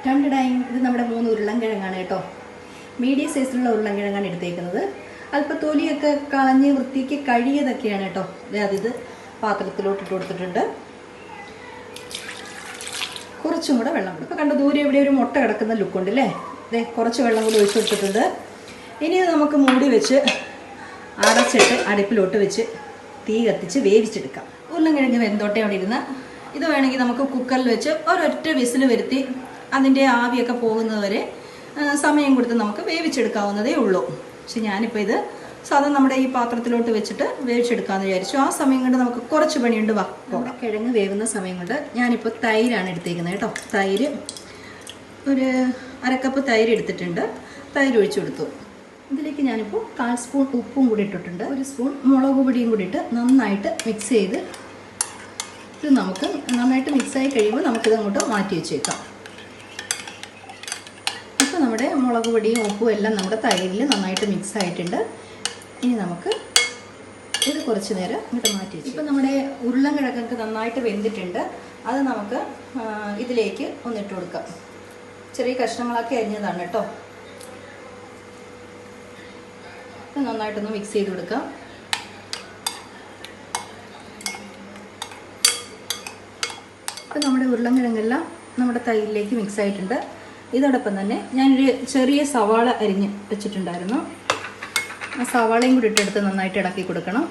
Time ഇത് നമ്മുടെ 3 ഉരുളൻകിഴങ്ങാണ് കേട്ടോ. മീഡിയം സൈസിലുള്ള ഉരുളൻകിഴങ്ങാണ് എടുത്തേക്കുന്നത്. അല്പം തൊലിയൊക്കെ കളഞ്ഞ് വൃത്തിക്ക് കഴുകിയതൊക്കെയാണ് കേട്ടോ. ഇത് പാത്രത്തിലോട്ട് ഇട്ട് കൊടുത്തിട്ടുണ്ട്. കുറച്ചും കൂടെ വെള്ളം കൊടുക്കും. ഇപ്പോൾ കണ്ട ദൂരെ ഇവിടെ ഒരു മുട്ട കിടക്കുന്ന ലുക്കുണ്ട് അല്ലേ. അതെ, കുറച്ച് വെള്ളം കൂടി ഒഴിച്ചു കൊടുത്തിട്ടുണ്ട്. ഇനി നമുക്ക് മൂടി വെച്ച് അടച്ചിട്ട് അടുപ്പിലോട്ട് വെച്ച് തീ കത്തിച്ച് വേവിച്ചെടുക്കാം. ഉരുളൻകിഴങ്ങ് വെന്തോട്ടെ അവിടെ ഇരുന്ന് ഇത് വേണമെങ്കിൽ നമുക്ക് കുക്കറിൽ വെച്ച് ഒരൊറ്റ വിസിൽ വരുത്തി അതിൻ്റെ ആവിയൊക്കെ പോകുന്നതുവരെ സമയം കൊടുത്ത് നമുക്ക് വേവിച്ചെടുക്കാവുന്നതേ ഉള്ളൂ. പക്ഷെ ഞാനിപ്പോൾ ഇത് സാധാരണ നമ്മുടെ ഈ പാത്രത്തിലോട്ട് വെച്ചിട്ട് വേവിച്ചെടുക്കാമെന്ന് വിചാരിച്ചു. ആ സമയം കൊണ്ട് നമുക്ക് കുറച്ച് പണിയുണ്ട്. പോകാം. കിഴങ്ങ് വേവുന്ന സമയം കൊണ്ട് ഞാനിപ്പോൾ തൈരാണ് എടുത്തേക്കുന്നത് കേട്ടോ. തൈര് ഒരു 1/2 കപ്പ് തൈര് എടുത്തിട്ടുണ്ട്. തൈര് ഒഴിച്ചു കൊടുത്തു. ഇതിലേക്ക് ഞാനിപ്പോൾ 1/4 സ്പൂൺ ഉപ്പും കൂടി ഇട്ടിട്ടുണ്ട്. 1 സ്പൂൺ മുളക് പൊടിയും കൂടി ഇട്ട് നന്നായിട്ട് മിക്സ് ചെയ്ത് ഇത് നമുക്ക് നന്നായിട്ട് മിക്സായി കഴിയുമ്പോൾ നമുക്കിത് അങ്ങോട്ട് മാറ്റി വെച്ചേക്കാം. ഇപ്പോൾ നമ്മുടെ മുളക് പൊടിയും ഉപ്പും എല്ലാം നമ്മുടെ തൈരിൽ നന്നായിട്ട് മിക്സ് ആയിട്ടുണ്ട്. ഇനി നമുക്ക് ഇത് കുറച്ച് നേരം ഇങ്ങോട്ട് മാറ്റി വെച്ചു. ഇപ്പോൾ നമ്മുടെ ഉരുളൻകിഴങ്ങൊക്കെ നന്നായിട്ട് വെന്തിട്ടുണ്ട്. അത് നമുക്ക് ഇതിലേക്ക് ഒന്നിട്ട് കൊടുക്കാം. ചെറിയ കഷ്ണങ്ങളൊക്കെ അരിഞ്ഞതാണ് കേട്ടോ. നന്നായിട്ടൊന്ന് മിക്സ് ചെയ്ത് കൊടുക്കാം. അപ്പോൾ നമ്മുടെ ഉരുളൻകിഴങ്ങെല്ലാം നമ്മുടെ തൈരിലേക്ക് മിക്സ് ആയിട്ടുണ്ട്. ഇതോടൊപ്പം തന്നെ ഞാനൊരു ചെറിയ സവാള അരിഞ്ഞ് വെച്ചിട്ടുണ്ടായിരുന്നു. ആ സവാളയും കൂടി ഇട്ടെടുത്ത് നന്നായിട്ട് ഇളക്കി കൊടുക്കണം.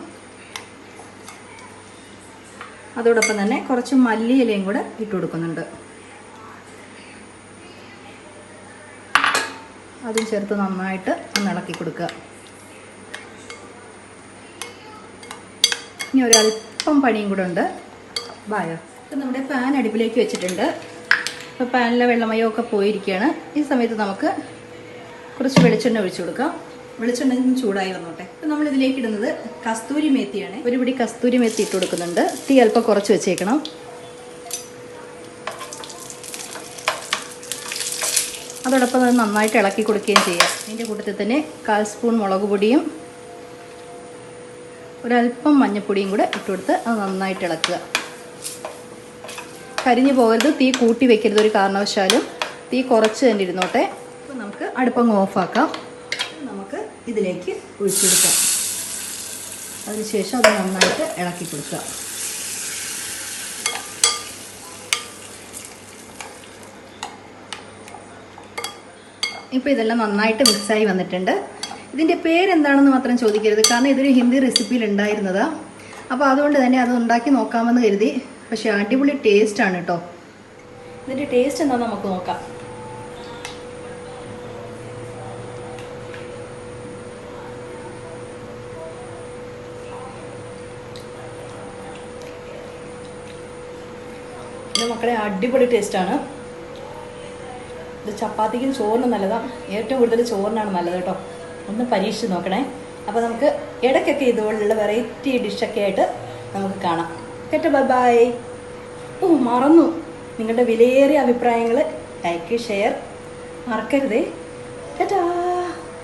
അതോടൊപ്പം തന്നെ കുറച്ച് മല്ലിയിലയും കൂടെ ഇട്ട് കൊടുക്കുന്നുണ്ട്. അതും ചേർത്ത് നന്നായിട്ട് ഒന്ന് ഇളക്കി കൊടുക്കുക. ഇനി ഒരല്പം പണിയും കൂടെ ഉണ്ട്. ബായോ. ഇപ്പം നമ്മുടെ പാൻ അടുപ്പിലേക്ക് വെച്ചിട്ടുണ്ട്. ഇപ്പോൾ പാനിലെ വെള്ളമയമൊക്കെ പോയിരിക്കുകയാണ്. ഈ സമയത്ത് നമുക്ക് കുറച്ച് വെളിച്ചെണ്ണ ഒഴിച്ചു കൊടുക്കാം. വെളിച്ചെണ്ണ ചൂടായി വന്നോട്ടെ. ഇപ്പം നമ്മളിതിലേക്ക് ഇടുന്നത് കസ്തൂരി മേത്തിയാണ്. ഒരു പിടി കസ്തൂരി മേത്തി ഇട്ട് കൊടുക്കുന്നുണ്ട്. തീ അല്പം കുറച്ച് വെച്ചേക്കണം. അതോടൊപ്പം അത് നന്നായിട്ട് ഇളക്കി കൊടുക്കുകയും ചെയ്യാം. അതിൻ്റെ കൂട്ടത്തിൽ തന്നെ 1/4 സ്പൂൺ മുളക് പൊടിയും ഒരല്പം മഞ്ഞൾപ്പൊടിയും കൂടെ ഇട്ട് കൊടുത്ത് അത് നന്നായിട്ട് ഇളക്കുക. കരിഞ്ഞു പോകരുത്. തീ കൂട്ടി വെക്കരുത് ഒരു കാരണവശാലും. തീ കുറച്ച് തന്നെ ഇരുന്നോട്ടെ. അപ്പോൾ നമുക്ക് അടുപ്പങ്ങ് ഓഫാക്കാം. നമുക്ക് ഇതിലേക്ക് ഒഴിച്ചെടുക്കാം. അതിനുശേഷം അത് നന്നായിട്ട് ഇളക്കി കൊടുക്കുക. ഇപ്പോൾ ഇതെല്ലാം നന്നായിട്ട് മിക്സായി വന്നിട്ടുണ്ട്. ഇതിൻ്റെ പേരെന്താണെന്ന് മാത്രം ചോദിക്കരുത്. കാരണം ഇതൊരു ഹിന്ദി റെസിപ്പിയിൽ ഉണ്ടായിരുന്നതാണ്. അപ്പോൾ അതുകൊണ്ട് തന്നെ അത് ഉണ്ടാക്കി നോക്കാമെന്ന് കരുതി. പക്ഷേ അടിപൊളി ടേസ്റ്റാണ് കേട്ടോ. ഇതിൻ്റെ ടേസ്റ്റ് എന്താണെന്ന് നമുക്ക് നോക്കാം. ഇത് മക്കളെ അടിപൊളി ടേസ്റ്റാണ്. ഇത് ചപ്പാത്തിക്കും ചോറിനും നല്ലതാണ്. ഏറ്റവും കൂടുതൽ ചോറിനാണ് നല്ലത് കേട്ടോ. ഒന്ന് പരീക്ഷിച്ച് നോക്കണേ. അപ്പോൾ നമുക്ക് ഇടയ്ക്കൊക്കെ ഇതുപോലുള്ള വെറൈറ്റി ഡിഷൊക്കെ ആയിട്ട് നമുക്ക് കാണാം. കേട്ടോ, ബൈ ബൈ. മറന്നു, നിങ്ങളുടെ വിലയേറിയ അഭിപ്രായങ്ങൾ ലൈക്ക് ഷെയർ മറക്കരുതേ.